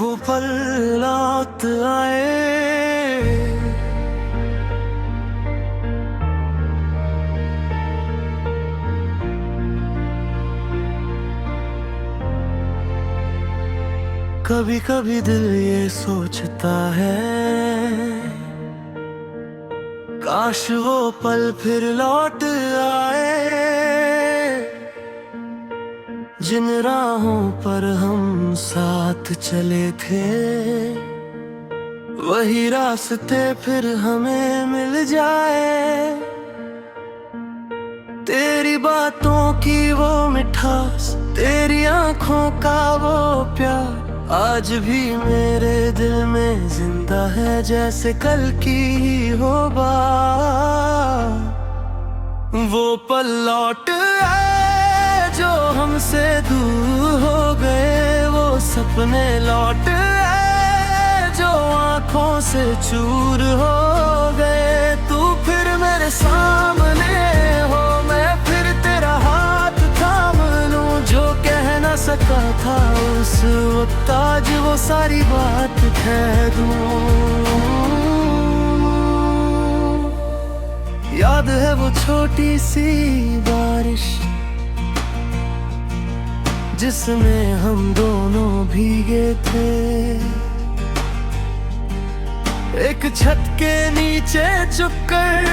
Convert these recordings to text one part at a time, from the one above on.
वो पल लौट आए। कभी कभी दिल ये सोचता है, काश वो पल फिर लौट आए। जिन राहों पर हम साथ चले थे, वही रास्ते फिर हमें मिल जाए। तेरी बातों की वो मिठास, तेरी आंखों का वो प्यार, आज भी मेरे दिल में जिंदा है जैसे कल की ही हो बात। वो पल लौट आए जो हमसे दूर हो गए, वो सपने लौट आए जो आंखों से चूर हो गए। तू फिर मेरे सामने हो, मैं फिर तेरा हाथ थाम लूं। जो कह ना सका था उस वक्त, आज वो सारी बात कह दूं। याद है वो छोटी सी बारिश, जिसमें हम दोनों भीगे थे। एक छत के नीचे चुपकर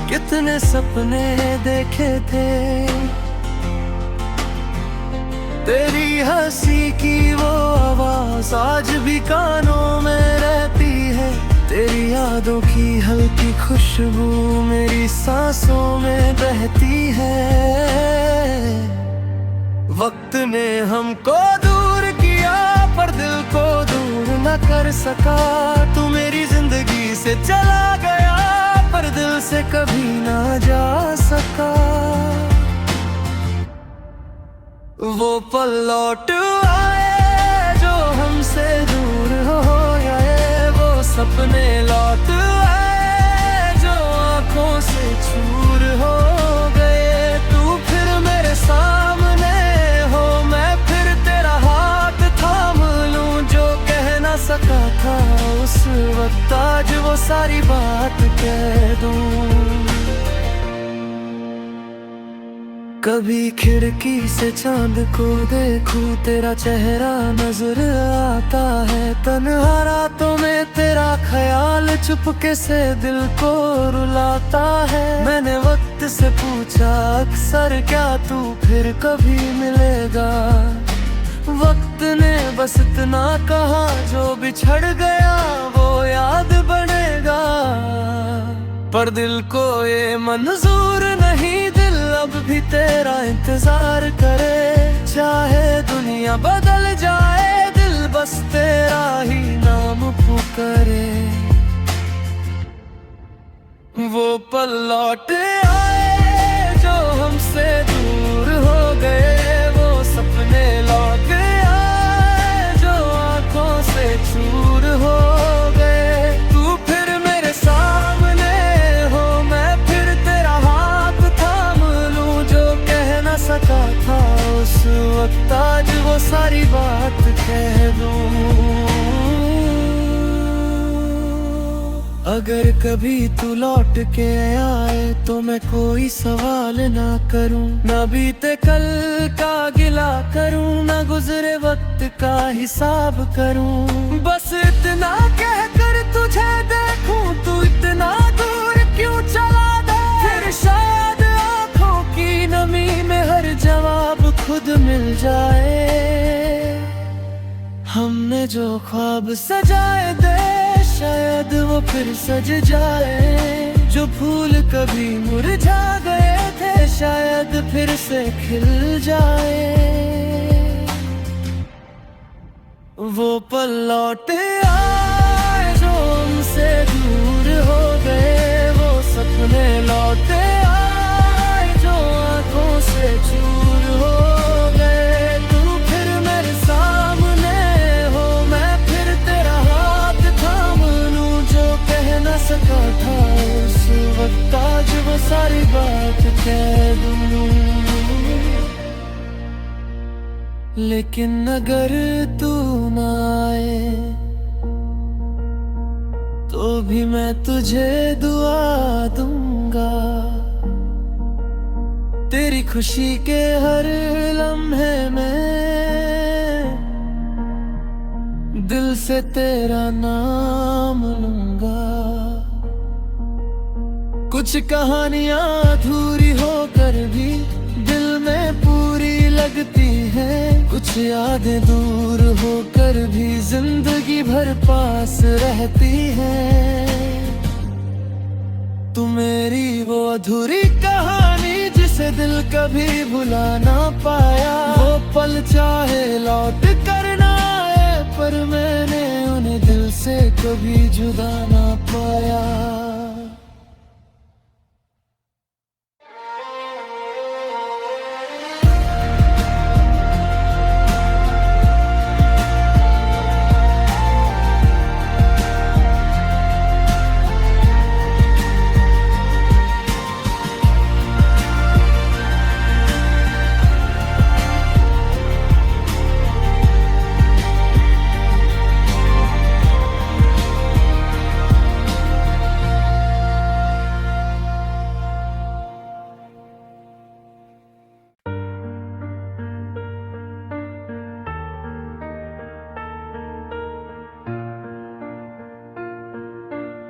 कितने सपने देखे थे। तेरी हंसी की वो आवाज आज भी कानों में रहती है। तेरी यादों की हल्की खुशबू मेरी सांसों में बहती है। वक्त ने हमको दूर किया पर दिल को दूर न कर सका। तू मेरी जिंदगी से चला गया पर दिल से कभी ना जा सका। वो पल लौट आए जो हमसे दूर हो गए, वो सपने लौट आए जो आंखों से चूर हो गए। तू फिर मेरे सामने हो, मैं फिर तेरा हाथ थाम लूं। जो कह ना सका था उस वक्त, आज वो सारी बात कह दूं। कभी खिड़की से चांद को देखूं, तेरा चेहरा नजर आता है। तन्हा रातों में तेरा ख्याल चुपके से दिल को रुलाता है। मैंने वक्त से पूछा अक्सर, क्या तू फिर कभी मिलेगा। वक्त ने बस इतना कहा, जो बिछड़ गया वो याद बनेगा। पर दिल को ये मंजूर नहीं, दिल अब भी तेरा इंतजार करे। चाहे दुनिया बदल जाए, दिल बस तेरा ही नाम पुकारे। वो पल लौट आए जो हमसे दूर हो गए, वो सपने लौट आए जो आंखों से चूर हो गए। तू फिर मेरे सामने हो, मैं फिर तेरा हाथ थाम लूं। जो कह ना सका था उस वक्त, आज वो सारी बात कह दूं। अगर कभी तू लौट के आए तो मैं कोई सवाल ना करूं, ना बीते कल का गिला करूं, ना गुजरे वक्त का हिसाब करूं। बस इतना कह कर तुझे देखूं, तू इतना दूर क्यों चला गया। फिर शायद आंखों की नमी में हर जवाब खुद मिल जाए। हमने जो ख्वाब सजाए दे, शायद वो फिर सज जाए। जो फूल कभी मुरझा गए थे, शायद फिर से खिल जाए। वो पल लौट आए जो हमसे दूर हो गए, वो सपने लौट आए जो आंखों से चूर हो गए। तू फिर मेरे सामने हो, मैं फिर तेरा हाथ थाम लूं। जो कह ना सका था उस वक्त, आज वो सारी बात कह दूं। लेकिन अगर तू ना आए तो भी मैं तुझे दुआ दूंगा। तेरी खुशी के हर लम्हे में दिल से तेरा नाम लूंगा। कुछ कहानियां अधूरी होकर भी दिल में पूरी लगती हैं, कुछ यादें दूर होकर भी जिंदगी भर पास रहती हैं। तू मेरी वो अधूरी कहानी जिसे दिल कभी भुला ना पाया। वो पल चाहे लौट कर ना आए, पर मैंने उन्हें दिल से कभी जुदा ना पाया।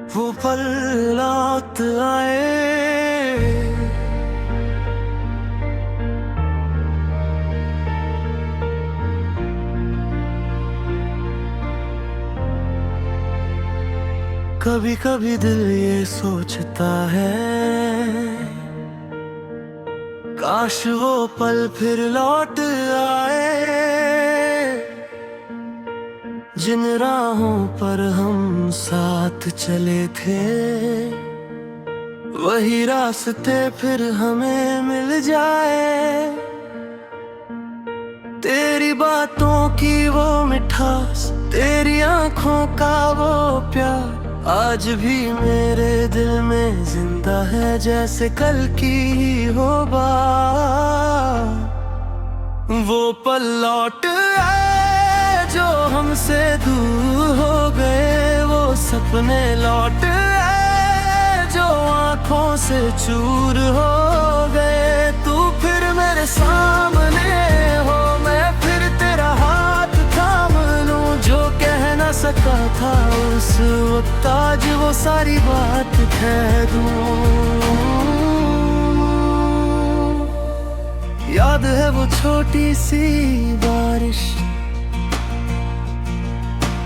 वो पल लौट आए, कभी कभी दिल ये सोचता है, काश वो पल फिर लौट आए। जिन राहों पर हम साथ चले थे, वही रास्ते फिर हमें मिल जाए। तेरी बातों की वो मिठास, तेरी आंखों का वो प्यार आज भी मेरे दिल में जिंदा है, जैसे कल की ही हो बात। वो पल लौट आए जो हमसे दूर हो गए, वो सपने लौट आए जो आंखों से चूर हो गए। तू फिर मेरे सामने हो, मैं फिर तेरा हाथ थाम लूं। जो कह ना सका था उस वक्त, आज वो सारी बात कह दूं। याद है वो छोटी सी बारिश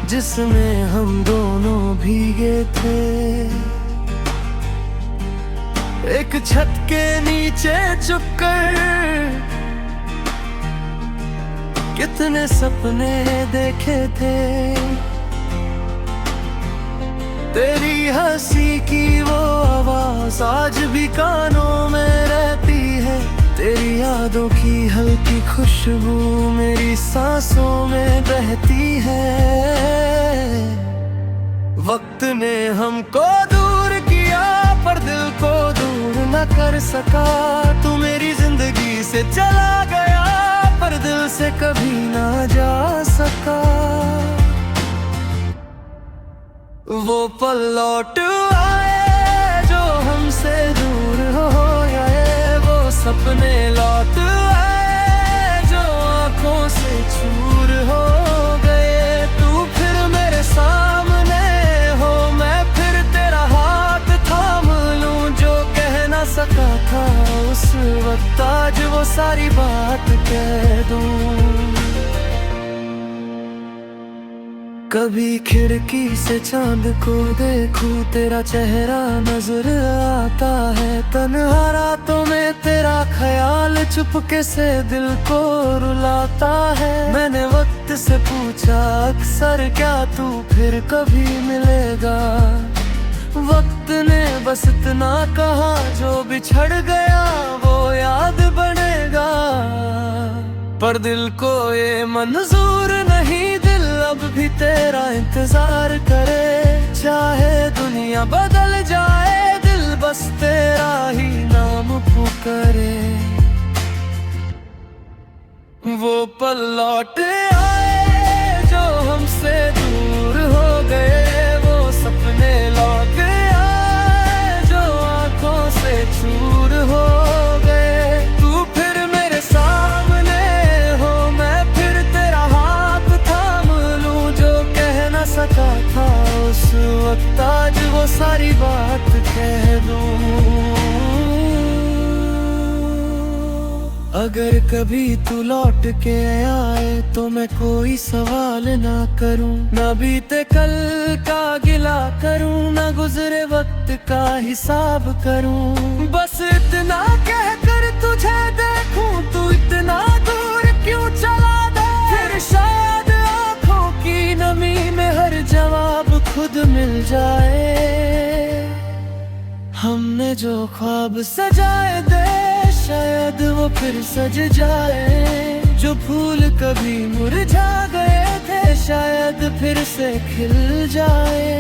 जिसमें हम दोनों भीगे थे, एक छत के नीचे चुपकर कितने सपने देखे थे। तेरी हंसी की वो आवाज आज भी कानों में रहती है, तेरी यादों की हल्की खुशबू मेरी सांसों में बहती है। वक्त ने हमको दूर किया पर दिल को दूर न कर सका। तू मेरी जिंदगी से चला गया पर दिल से कभी ना जा सका। वो पल लौट आए जो हमसे दूर हो गए, वो सपने लौट आए जो आंखों से चूर हो गए। तू फिर मेरे सामने हो, मैं फिर तेरा हाथ थाम लूं। जो कह ना सका था उस वक्त, आज वो सारी बात कह दूं। कभी खिड़की से चांद को देखूं, तेरा चेहरा नजर आता है। तन्हा रातों में तेरा ख्याल चुपके से दिल को रुलाता है। मैंने वक्त से पूछा अक्सर, क्या तू फिर कभी मिलेगा? वक्त ने बस इतना कहा, जो बिछड़ गया वो याद बनेगा। पर दिल को ये मंजूर नहीं, दिल अब भी तेरा इंतजार करे। चाहे दुनिया बदल जाए, दिल बस तेरा ही नाम पुकारे। वो पल लौट आए जो हमसे दूर हो गए, वो सपने लौट आए जो आंखों से चूर हो गए। तू फिर मेरे सामने हो, मैं फिर तेरा हाथ थाम लूं, जो कह ना सका था उस वक्त आज वो सारी बात कह दूं। अगर कभी तू लौट के आए तो मैं कोई सवाल ना करूं, ना बीते कल का गिला करूं, ना गुजरे वक्त का हिसाब करूं। बस इतना कह कर तुझे देखूं, तू इतना दूर क्यों चला दे, फिर शायद आंखों की नमी में हर जवाब खुद मिल जाए। हमने जो ख्वाब सजाए दे शायद वो फिर सज जाए, जो फूल कभी मुरझा गए थे शायद फिर से खिल जाए।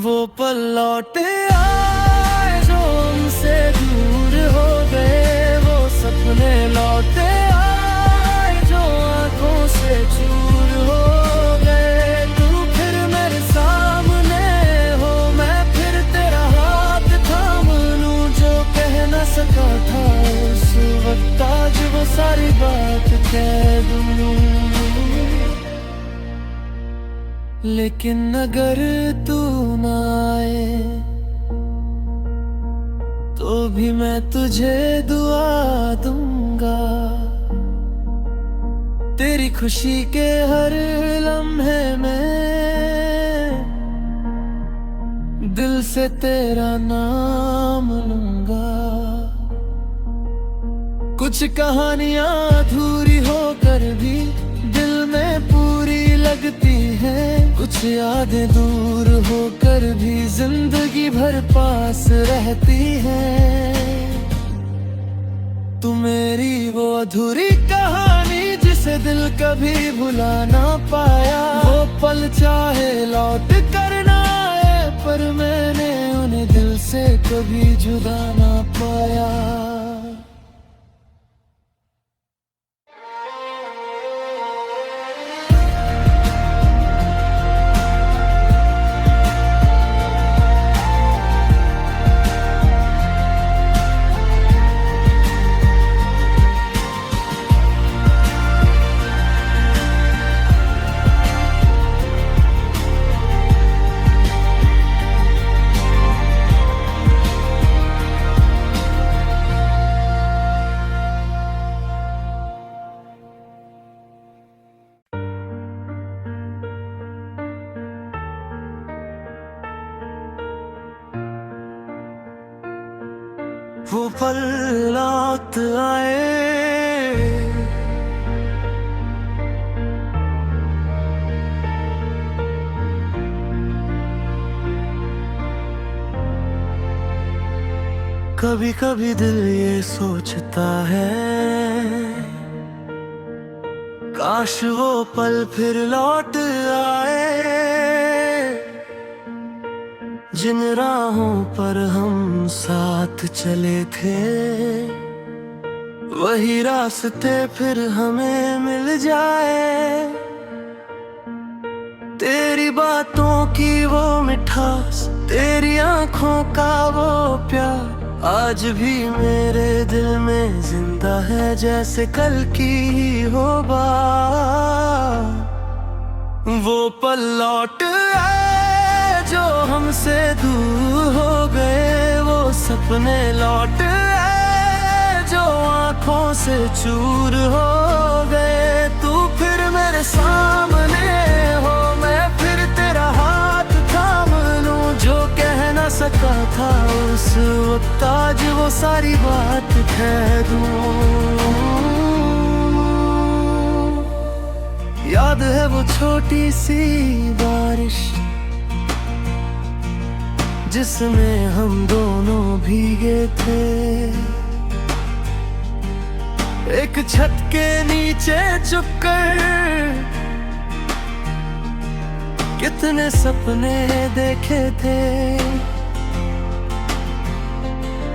वो पल लौट आए जो हमसे दूर हो गए, वो सपने लौट आए जो आंखों से चूर हो गए। तू फिर मेरे सामने हो, मैं फिर तेरा हाथ थाम लूं, जो कह ना सका था उस वक्त आज वो सारी बात कह दूं। लेकिन अगर तू ना आए तो भी मैं तुझे दुआ दूंगा, तेरी खुशी के हर लम्हे में दिल से तेरा नाम लूंगा। कुछ कहानियां अधूरी होकर भी दिल में पूरी लगती हैं, कुछ यादें दूर होकर भी जिंदगी भर पास रहती हैं। तू मेरी वो अधूरी कहानी जिसे दिल कभी भुला ना पाया, वो पल चाहे लौट कर ना आए पर मैंने उन्हें दिल से कभी जुदा ना पाया। वो पल लौट आए कभी कभी दिल ये सोचता है, काश वो पल फिर लौट आए, जिन राहों पर हम साथ चले थे वही रास्ते फिर हमें मिल जाए। तेरी बातों की वो मिठास, तेरी आंखों का वो प्यार आज भी मेरे दिल में जिंदा है जैसे कल की ही हो बात। वो पल लौट आए जो हमसे दूर हो गए, वो सपने लौट आए जो आंखों से चूर हो गए। तू फिर मेरे सामने हो, मैं फिर तेरा हाथ थाम लूं, जो कह ना सका था उस वक्त आज वो सारी बात कह दूं। याद है वो छोटी सी बारिश जिसमें हम दोनों भीगे थे, एक छत के नीचे चुपकर कितने सपने देखे थे।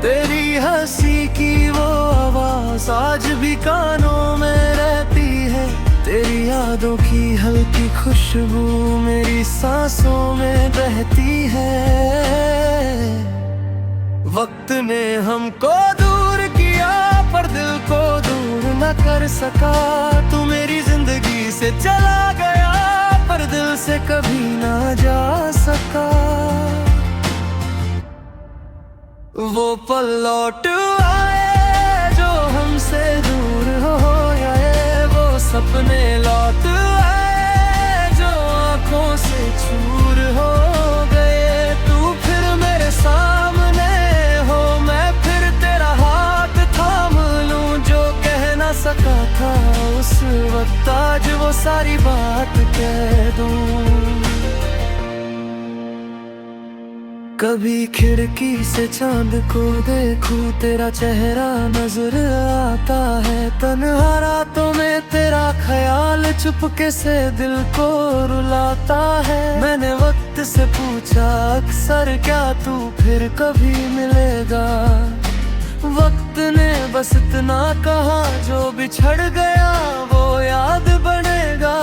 तेरी हंसी की वो आवाज आज भी कानों में रहती है। तेरी यादों की हल्की खुशबू मेरी सांसों में बहती है। वक्त ने हमको दूर किया पर दिल को दूर न कर सका। तू मेरी जिंदगी से चला गया पर दिल से कभी ना जा सका। वो पल लौट आए जो हमसे दूर हो गए, वो सपने लौट आए जो आंखों से चूर हो गए। तू फिर मेरे सामने हो, मैं फिर तेरा हाथ थाम लूं। जो कह ना सका था उस वक्त आज वो सारी बात कह दूं। कभी खिड़की से चांद को देखूं, तेरा चेहरा नजर आता है। तन्हा रातों में तेरा ख्याल चुपके से दिल को रुलाता है। मैंने वक्त से पूछा अक्सर क्या तू फिर कभी मिलेगा। वक्त ने बस इतना कहा जो बिछड़ गया वो याद बनेगा।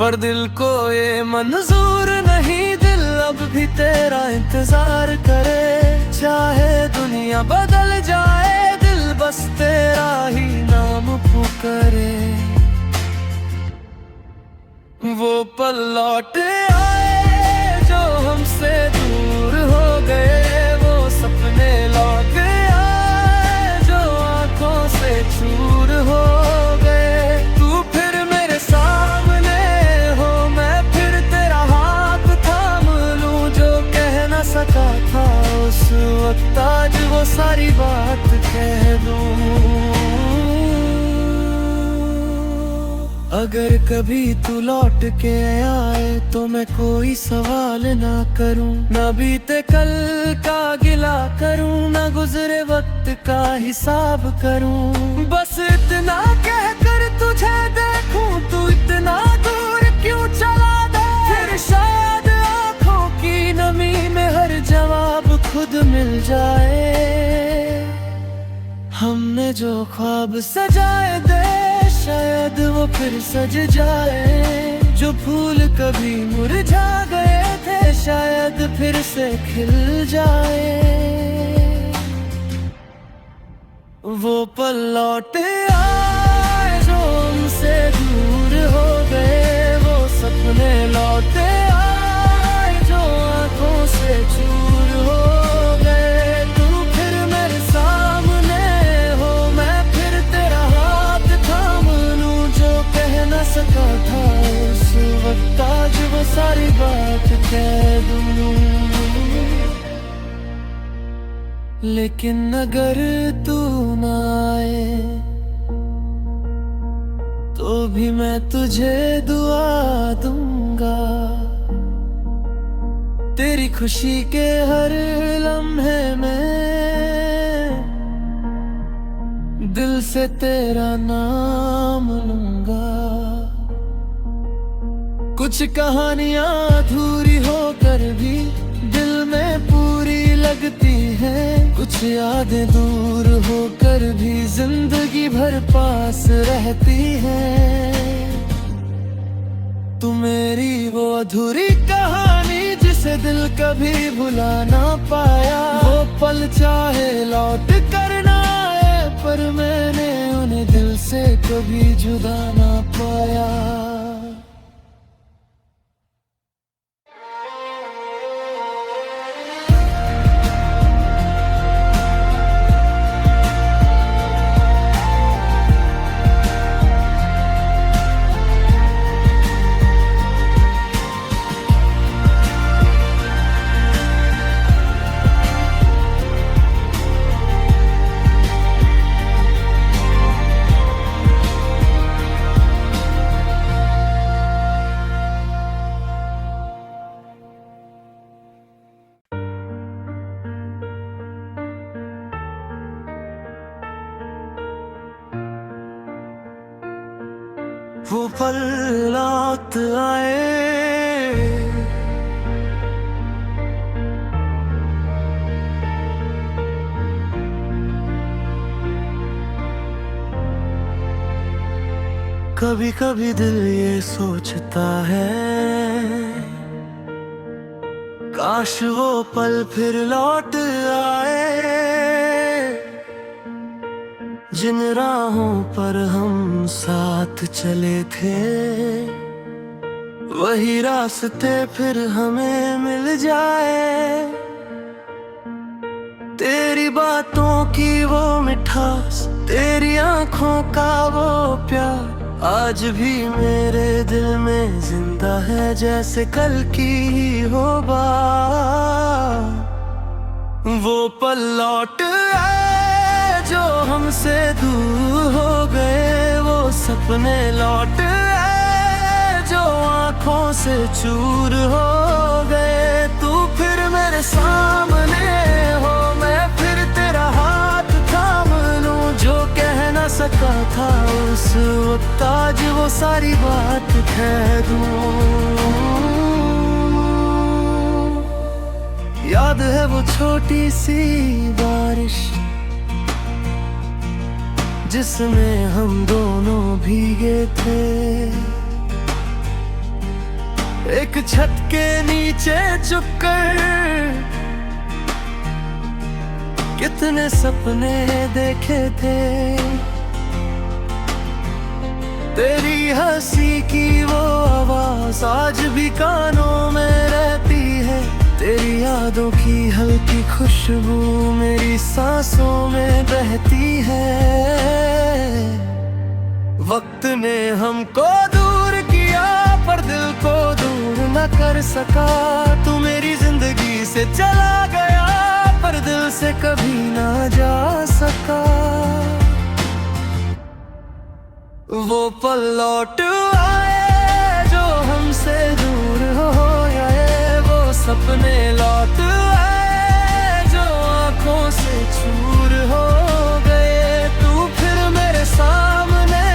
पर दिल को ये मंजूर नहीं, दिल अब भी तेरा इंतजार करे। चाहे दुनिया बदल जाए दिल बस तेरा ही नाम पुकारे। वो पल लौट आए जो हमसे दूर हो गए, वो सपने लौट आए जो आंखों से चूर हो गए। तू फिर मेरे सामने हो, मैं फिर तेरा हाथ थाम लूं। जो कह ना सका था उस वक्त आज वो सारी बात कह दूं। अगर कभी तू लौट के आए तो मैं कोई सवाल ना करूं, ना बीते कल का गिला करूं, ना गुजरे वक्त का हिसाब करूं। बस इतना कहकर तुझे देखूं, तू इतना दूर क्यों चला गया। फिर शायद आंखों की नमी में हर जवाब खुद मिल जाए। हमने जो ख्वाब सजाए दे शायद वो फिर सज जाए। जो फूल कभी मुरझा गए थे शायद फिर से खिल जाए। वो पल लौट आए जो हमसे दूर हो गए, वो सपने लौट आए जो आंखों से चूर हो गए। तू फिर मेरे सामने हो, मैं फिर तेरा हाथ थाम लूं। जो कह ना सका था उस वक्त आज वो सारी बात कह दूं। लेकिन अगर तू ना आए तो भी मैं तुझे दुआ दूंगा। तेरी खुशी के हर लम्हे में दिल से तेरा नाम लूंगा। कुछ कहानियां अधूरी होकर भी दिल में पूरी लगती हैं। कुछ यादें दूर होकर भी जिंदगी भर पास रहती हैं। तू मेरी वो अधूरी कहानी जिसे दिल कभी भुला ना पाया। वो पल चाहे लौट कर ना आए पर मैंने उन्हें दिल से कभी जुदा ना पाया। वो पल लौट आए कभी कभी दिल ये सोचता है, काश वो पल फिर लौट आए, जिन राहों पर हम साथ चले थे, वही रास्ते फिर हमें मिल जाए। तेरी बातों की वो मिठास, तेरी आंखों का वो प्यार, आज भी मेरे दिल में जिंदा है, जैसे कल की ही हो बात। वो पल लौट आए जो हमसे दूर हो गए, वो सपने लौट आए जो आंखों से चूर हो गए। तू फिर मेरे सामने हो, मैं फिर तेरा हाथ थाम लूं, जो कह ना सका था उस वक्त आज वो सारी बात कह दूं। याद है वो छोटी सी बारिश, जिसमें हम दोनों भीगे थे, एक छत के नीचे छुपकर कितने सपने देखे थे। तेरी हंसी की वो आवाज आज भी कानों में रहती है, तेरी यादों की हल्की खुशबू मेरी सांसों में बहती है। वक्त ने हमको दूर किया पर दिल को दूर न कर सका, तू मेरी जिंदगी से चला गया पर दिल से कभी ना जा सका। वो पल लौट आए जो हमसे दूर हो गए, वो सपने लौट आए जो आंखों से चूर हो गए। तू फिर मेरे सामने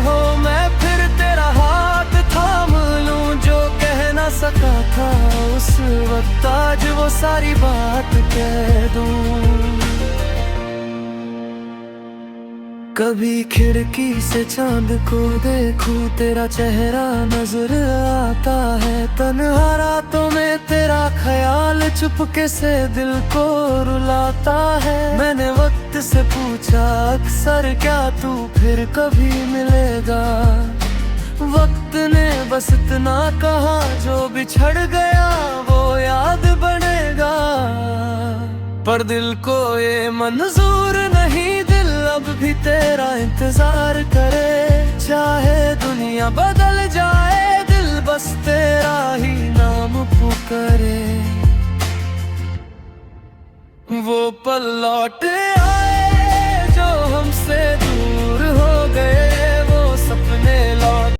हो, मैं फिर तेरा हाथ थाम लूं, जो कह ना सका था उस वक्त आज वो सारी बात कह दूं। कभी खिड़की से चांद को देखूं, तेरा चेहरा नजर आता है, तन्हा रातों में तेरा ख्याल चुपके से दिल को रुलाता है। मैंने वक्त से पूछा अक्सर, क्या तू फिर कभी मिलेगा? वक्त ने बस इतना कहा, जो बिछड़ गया वो याद बनेगा। पर दिल को ये मंजूर नहीं, दिल अब भी तेरा इंतजार करे, चाहे दुनिया बदल जाए, दिल बस तेरा ही नाम पुकारे। वो पल लौट आए